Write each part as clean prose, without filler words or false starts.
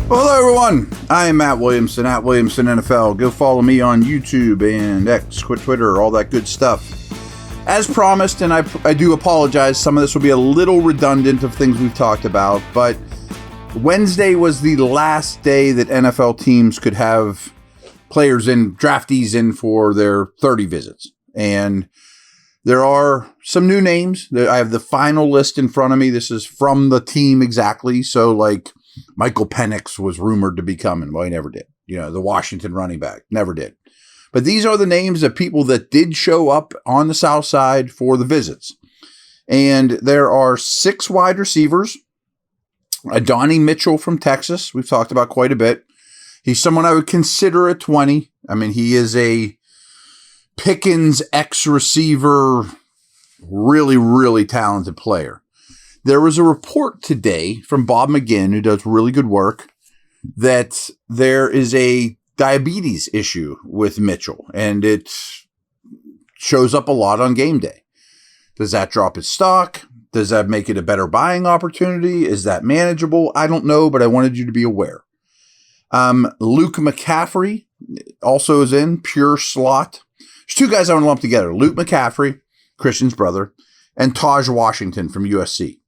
Well, hello, everyone. I am Matt Williamson, at Williamson NFL. Go follow me on YouTube and X, Twitter, all that good stuff. As promised, and I do apologize, some of this will be a little redundant of things we've talked about, but Wednesday was the last day that NFL teams could have players in, draftees in for their 30 visits. And there are some new names. I have the final list in front of me. This is from the team exactly. So, like, Michael Penix was rumored to be coming. Well, he never did. You know, the Washington running back. Never did. But these are the names of people that did show up on the South Side for the visits. And there are 6 wide receivers. Adonai Mitchell from Texas, we've talked about quite a bit. He's someone I would consider a 20. I mean, he is a Pickens ex-receiver, really, really talented player. There was a report today from Bob McGinn, who does really good work, that there is a diabetes issue with Mitchell, and it shows up a lot on game day. Does that drop his stock? Does that make it a better buying opportunity? Is that manageable? I don't know, but I wanted you to be aware. Luke McCaffrey also is in, pure slot. There's 2 guys I want to lump together. Luke McCaffrey, Christian's brother, and Taj Washington from USC.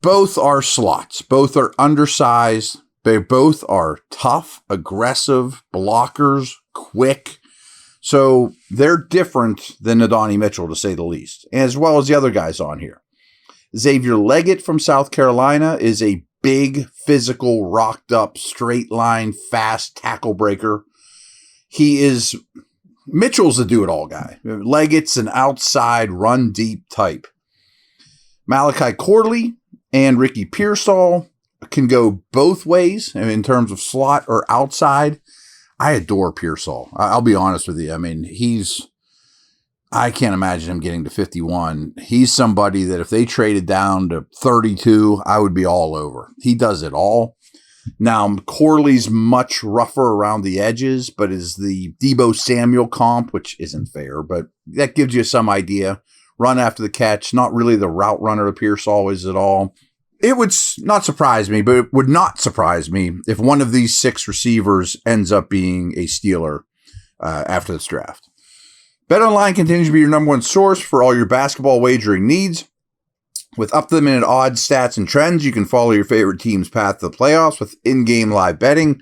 Both are slots. Both are undersized. They both are tough, aggressive, blockers, quick. So they're different than Adonai Mitchell, to say the least, as well as the other guys on here. Xavier Leggett from South Carolina is a big, physical, rocked up, straight line, fast tackle breaker. Mitchell's a do-it-all guy. Leggett's an outside, run deep type. Malachi Corley and Ricky Pearsall can go both ways in terms of slot or outside. I adore Pearsall. I'll be honest with you. I mean, I can't imagine him getting to 51. He's somebody that if they traded down to 32, I would be all over. He does it all. Now, Corley's much rougher around the edges, but is the Deebo Samuel comp, which isn't fair, but that gives you some idea. Run after the catch, not really the route runner of Pearsall is at all. It would not surprise me, but it would not surprise me if one of these 6 receivers ends up being a Steeler after this draft. BetOnline continues to be your number one source for all your basketball wagering needs. With up-to-the-minute odds, stats, and trends, you can follow your favorite team's path to the playoffs with in-game live betting,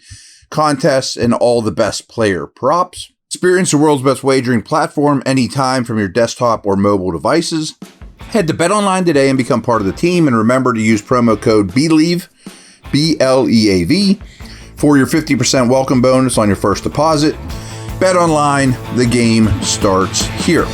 contests, and all the best player props. Experience the world's best wagering platform anytime from your desktop or mobile devices. Head to BetOnline today and become part of the team, and remember to use promo code BELIEVE, BLEAV, for your 50% welcome bonus on your first deposit. BetOnline, the game starts here.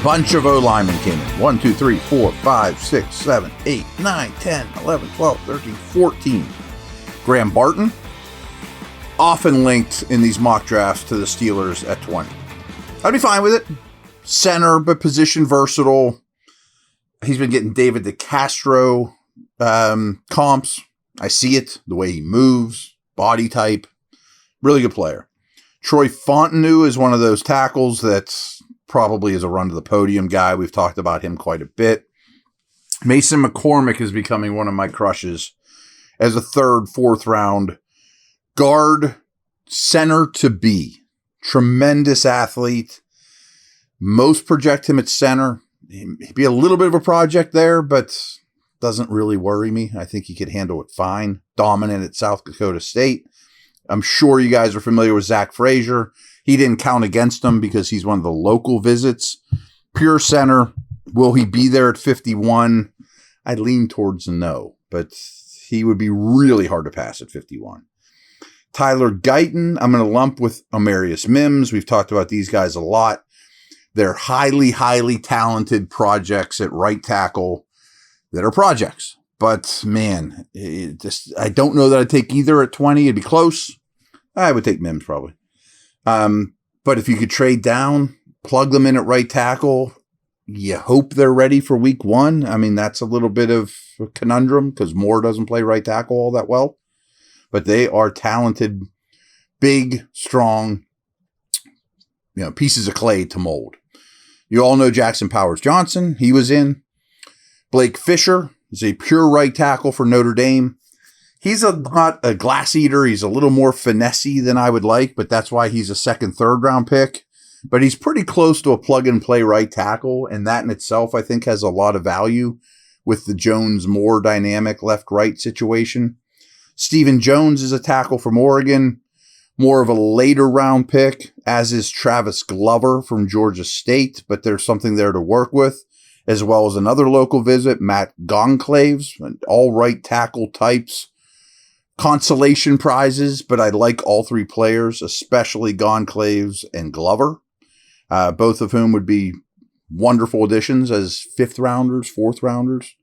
Bunch of O-linemen came in. 1, 2, 3, 4, 5, 6, 7, 8, 9, 10, 11, 12, 13, 14. Graham Barton, often linked in these mock drafts to the Steelers at 20. I'd be fine with it. Center, but position versatile. He's been getting David DeCastro comps. I see it. The way he moves, body type. Really good player. Troy Fontenot is one of those tackles that's probably is a run to the podium guy. We've talked about him quite a bit. Mason McCormick is becoming one of my crushes as a 3rd, 4th round guard, center to be. Tremendous athlete. Most project him at center. He'd be a little bit of a project there, but doesn't really worry me. I think he could handle it fine. Dominant at South Dakota State. I'm sure you guys are familiar with Zach Frazier. He didn't count against him because he's one of the local visits. Pure center. Will he be there at 51? I lean towards no, but he would be really hard to pass at 51. Tyler Guyton, I'm going to lump with Amarius Mims. We've talked about these guys a lot. They're highly, highly talented projects at right tackle that are projects. But, man, I don't know that I'd take either at 20. It'd be close. I would take Mims probably. But if you could trade down, plug them in at right tackle, you hope they're ready for week one. I mean, that's a little bit of a conundrum because Moore doesn't play right tackle all that well. But they are talented, big, strong, pieces of clay to mold. You all know Jackson Powers-Johnson. He was in. Blake Fisher is a pure right tackle for Notre Dame. He's not a glass eater. He's a little more finessey than I would like, but that's why he's a second, third round pick. But he's pretty close to a plug-and-play right tackle, and that in itself, I think, has a lot of value with the Jones-Moore dynamic left-right situation. Stephen Jones is a tackle from Oregon, more of a later-round pick, as is Travis Glover from Georgia State, but there's something there to work with, as well as another local visit, Matt Goncalves, all right tackle types. Consolation prizes, but I like all three players, especially Goncalves and Glover. Both of whom would be wonderful additions as fifth rounders, fourth rounders.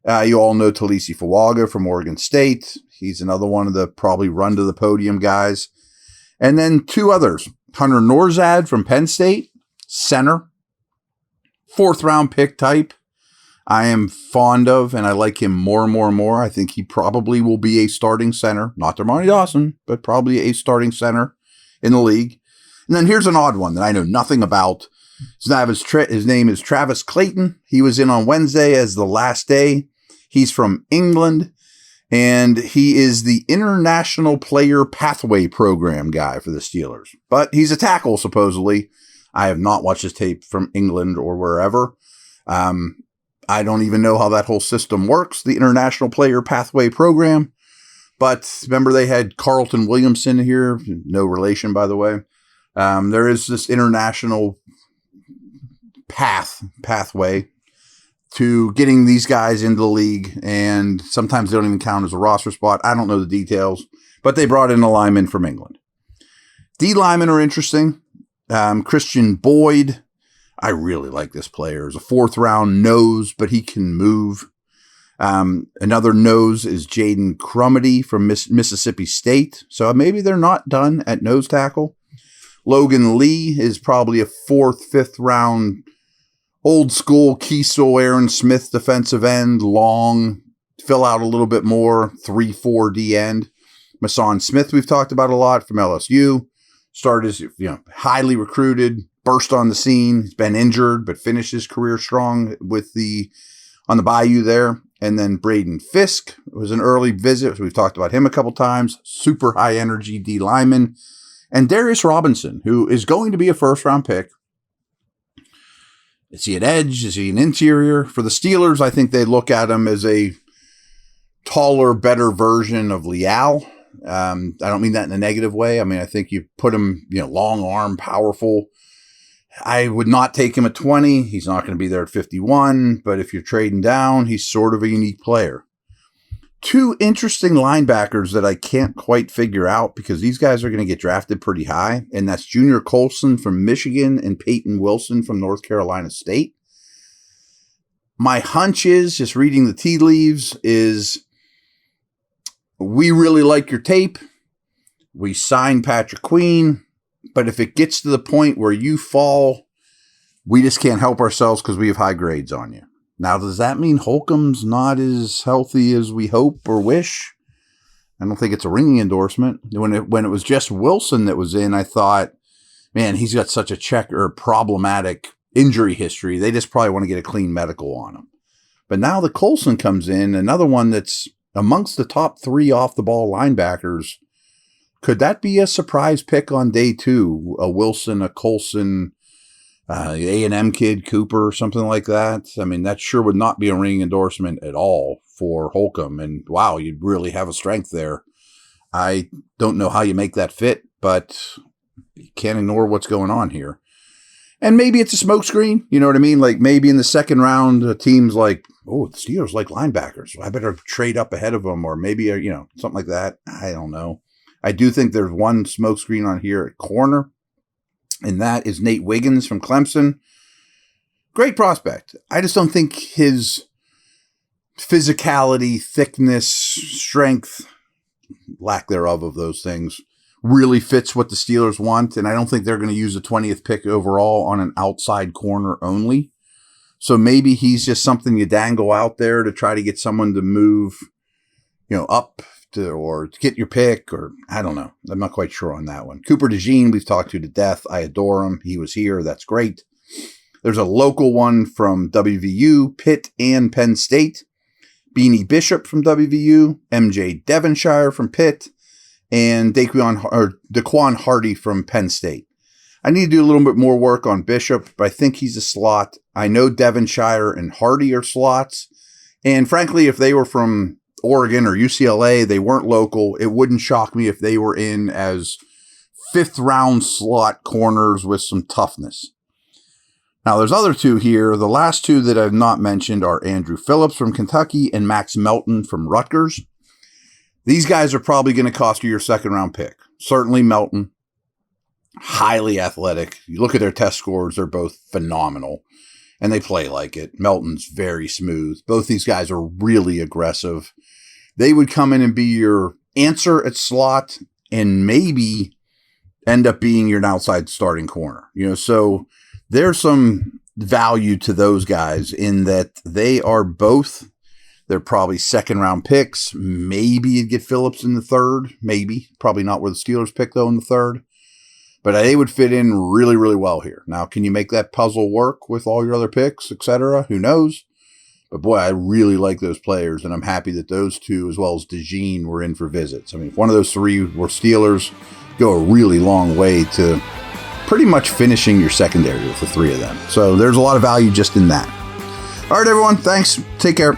You all know Talisi Fuaga from Oregon State. He's another one of the probably run to the podium guys. And then two others. Hunter Norzad from Penn State, center, fourth round pick type. I am fond of, and I like him more and more and more. I think he probably will be a starting center. Not Dermontti Dawson, but probably a starting center in the league. And then here's an odd one that I know nothing about. His name is Travis Clayton. He was in on Wednesday as the last day. He's from England, and he is the International Player Pathway Program guy for the Steelers. But he's a tackle, supposedly. I have not watched his tape from England or wherever. I don't even know how that whole system works, the International Player Pathway Program. But remember, they had Carlton Williamson here. No relation, by the way. There is this international pathway to getting these guys into the league, and sometimes they don't even count as a roster spot. I don't know the details, but they brought in a lineman from England. D linemen are interesting. Christian Boyd, I really like this player. He's a fourth round nose, but he can move. Another nose is Jaden Crumedy from Mississippi State. So maybe they're not done at nose tackle. Logan Lee is probably a fourth, fifth round, old school Kiesel, Aaron Smith defensive end, long, fill out a little bit more, 3-4 D end. Mason Smith, we've talked about a lot from LSU. Started as, highly recruited, burst on the scene. He's been injured, but finished his career strong on the Bayou there. And then Braden Fisk was an early visit. We've talked about him a couple times. Super high energy D lineman. And Darius Robinson, who is going to be a first-round pick. Is he an edge? Is he an interior? For the Steelers, I think they look at him as a taller, better version of Leal. I don't mean that in a negative way. I mean, I think you put him, long arm, powerful. I would not take him at 20. He's not going to be there at 51. But if you're trading down, he's sort of a unique player. Two interesting linebackers that I can't quite figure out because these guys are going to get drafted pretty high. And that's Junior Colson from Michigan and Peyton Wilson from North Carolina State. My hunch is, just reading the tea leaves, is we really like your tape. We signed Patrick Queen. But if it gets to the point where you fall, we just can't help ourselves because we have high grades on you. Now, does that mean Holcomb's not as healthy as we hope or wish? I don't think it's a ringing endorsement. When it was just Wilson that was in, I thought, man, he's got such a problematic injury history. They just probably want to get a clean medical on him. But now the Colson comes in, another one that's amongst the top three off-the-ball linebackers. Could that be a surprise pick on day two? A Wilson, a Colson, A&M kid, Cooper, or something like that. I mean, that sure would not be a ringing endorsement at all for Holcomb. And wow, you'd really have a strength there. I don't know how you make that fit, but you can't ignore what's going on here. And maybe it's a smokescreen. You know what I mean? Like maybe in the second round, a team's like, oh, the Steelers like linebackers, so I better trade up ahead of them, or maybe, something like that. I don't know. I do think there's one smokescreen on here at corner, and that is Nate Wiggins from Clemson. Great prospect. I just don't think his physicality, thickness, strength, lack thereof of those things, really fits what the Steelers want, and I don't think they're going to use the 20th pick overall on an outside corner only. So maybe he's just something you dangle out there to try to get someone to move, up or to get your pick, or I don't know. I'm not quite sure on that one. Cooper DeJean, we've talked to death. I adore him. He was here. That's great. There's a local one from WVU, Pitt and Penn State. Beanie Bishop from WVU, MJ Devonshire from Pitt, and Daquan Hardy from Penn State. I need to do a little bit more work on Bishop, but I think he's a slot. I know Devonshire and Hardy are slots. And frankly, if they were from Oregon or UCLA, they weren't local. It wouldn't shock me if they were in as 5th round slot corners with some toughness. Now, there's other two here. The last two that I've not mentioned are Andrew Phillips from Kentucky and Max Melton from Rutgers. These guys are probably going to cost you your 2nd round pick. Certainly Melton, highly athletic. You look at their test scores, they're both phenomenal, and they play like it. Melton's very smooth. Both these guys are really aggressive. They would come in and be your answer at slot and maybe end up being your outside starting corner. So there's some value to those guys in that they're probably 2nd round picks. Maybe you'd get Phillips in the 3rd. Maybe. Probably not where the Steelers pick, though, in the 3rd. But they would fit in really, really well here. Now, can you make that puzzle work with all your other picks, etc.? Who knows? But boy, I really like those players, and I'm happy that those two, as well as DeJean, were in for visits. I mean, if one of those three were Steelers, go a really long way to pretty much finishing your secondary with the 3 of them. So there's a lot of value just in that. All right, everyone. Thanks. Take care.